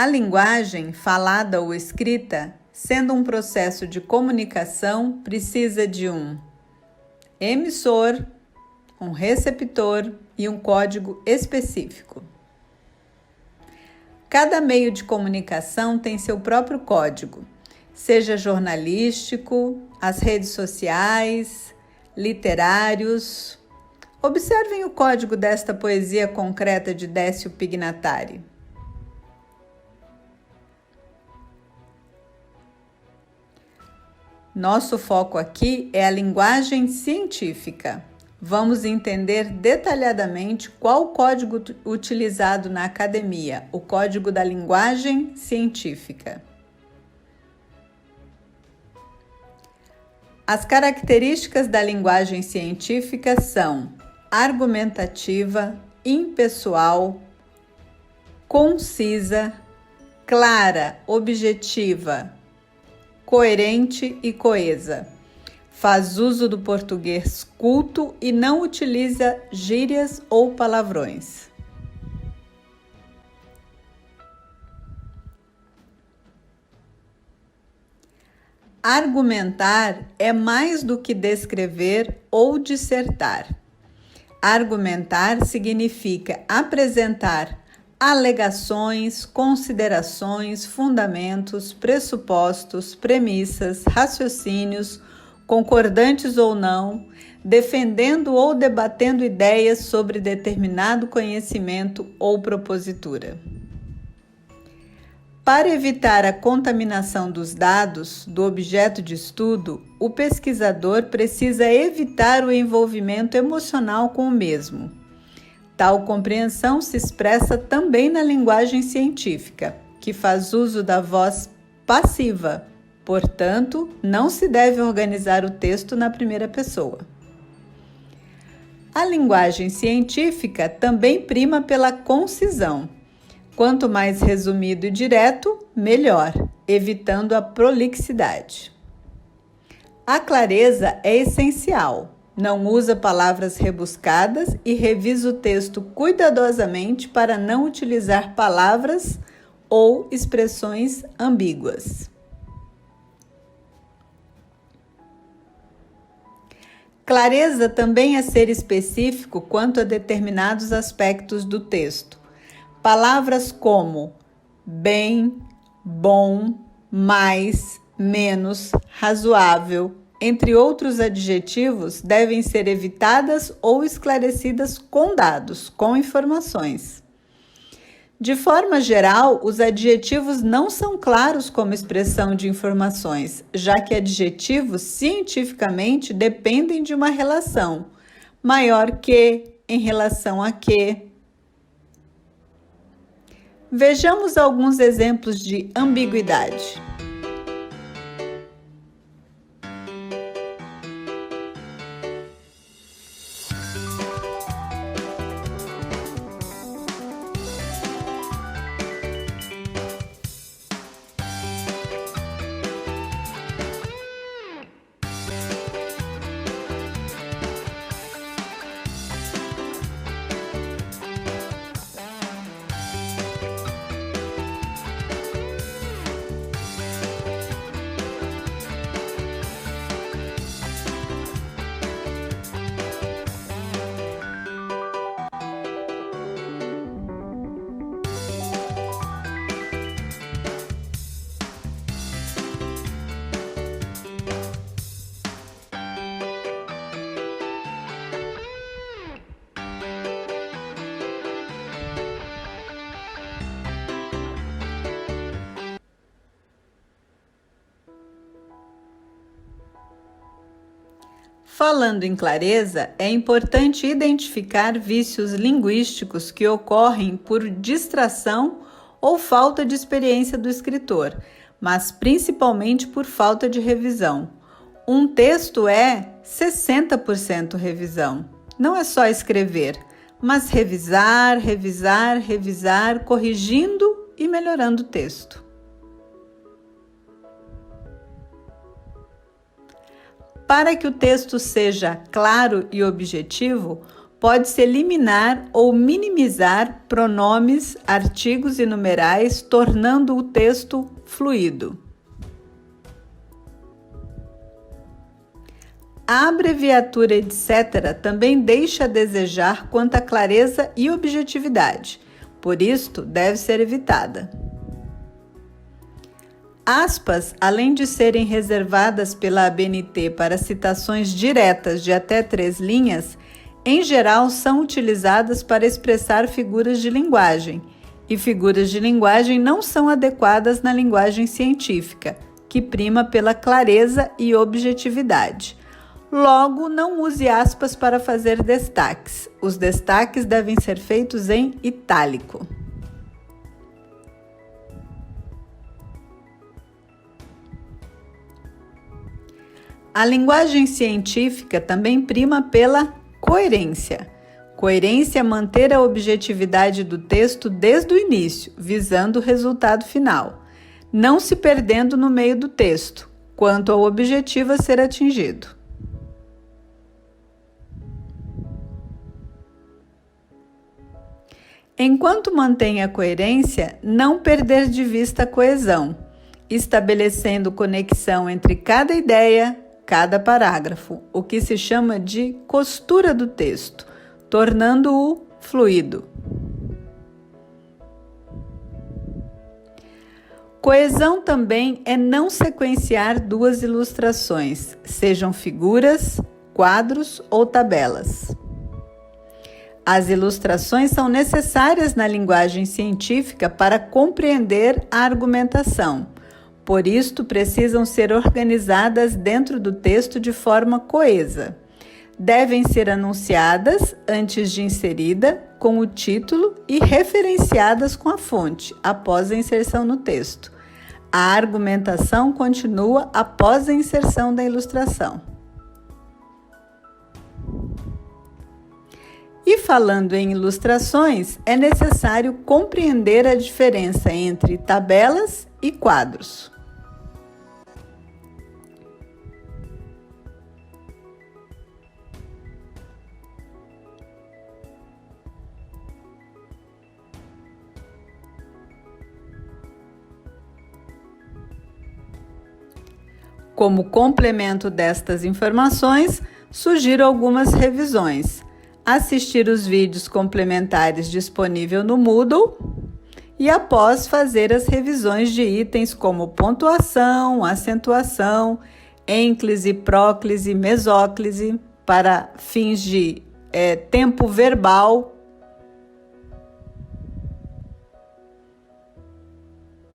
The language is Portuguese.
A linguagem, falada ou escrita, sendo um processo de comunicação, precisa de um emissor, um receptor e um código específico. Cada meio de comunicação tem seu próprio código, seja jornalístico, as redes sociais, literários. Observem o código desta poesia concreta de Décio Pignatari. Nosso foco aqui é a linguagem científica. Vamos entender detalhadamente qual o código utilizado na academia, o código da linguagem científica. As características da linguagem científica são argumentativa, impessoal, concisa, clara, objetiva, coerente e coesa. Faz uso do português culto e não utiliza gírias ou palavrões. Argumentar é mais do que descrever ou dissertar. Argumentar significa apresentar alegações, considerações, fundamentos, pressupostos, premissas, raciocínios, concordantes ou não, defendendo ou debatendo ideias sobre determinado conhecimento ou propositura. Para evitar a contaminação dos dados do objeto de estudo, o pesquisador precisa evitar o envolvimento emocional com o mesmo. Tal compreensão se expressa também na linguagem científica, que faz uso da voz passiva. Portanto, não se deve organizar o texto na primeira pessoa. A linguagem científica também prima pela concisão. Quanto mais resumido e direto, melhor, evitando a prolixidade. A clareza é essencial. Não usa palavras rebuscadas e revisa o texto cuidadosamente para não utilizar palavras ou expressões ambíguas. Clareza também é ser específico quanto a determinados aspectos do texto. Palavras como bem, bom, mais, menos, razoável, entre outros adjetivos, devem ser evitadas ou esclarecidas com dados, com informações. De forma geral, os adjetivos não são claros como expressão de informações, já que adjetivos cientificamente dependem de uma relação, maior que, em relação a que. Vejamos alguns exemplos de ambiguidade. Falando em clareza, é importante identificar vícios linguísticos que ocorrem por distração ou falta de experiência do escritor, mas principalmente por falta de revisão. Um texto é 60% revisão. Não é só escrever, mas revisar, corrigindo e melhorando o texto. Para que o texto seja claro e objetivo, pode-se eliminar ou minimizar pronomes, artigos e numerais, tornando o texto fluido. A abreviatura etc. também deixa a desejar quanto à clareza e objetividade, por isto deve ser evitada. Aspas, além de serem reservadas pela ABNT para citações diretas de até 3 linhas, em geral são utilizadas para expressar figuras de linguagem, e figuras de linguagem não são adequadas na linguagem científica, que prima pela clareza e objetividade. Logo, não use aspas para fazer destaques. Os destaques devem ser feitos em itálico. A linguagem científica também prima pela coerência. Coerência é manter a objetividade do texto desde o início, visando o resultado final, não se perdendo no meio do texto, quanto ao objetivo a ser atingido. Enquanto mantém a coerência, não perder de vista a coesão, estabelecendo conexão entre cada ideia, cada parágrafo, o que se chama de costura do texto, tornando-o fluido. Coesão também é não sequenciar duas ilustrações, sejam figuras, quadros ou tabelas. As ilustrações são necessárias na linguagem científica para compreender a argumentação. Por isto, precisam ser organizadas dentro do texto de forma coesa. Devem ser anunciadas antes de inserida, com o título e referenciadas com a fonte, após a inserção no texto. A argumentação continua após a inserção da ilustração. E falando em ilustrações, é necessário compreender a diferença entre tabelas e quadros. Como complemento destas informações, sugiro algumas revisões. Assistir os vídeos complementares disponíveis no Moodle e após fazer as revisões de itens como pontuação, acentuação, ênclise, próclise, mesóclise para fins de tempo verbal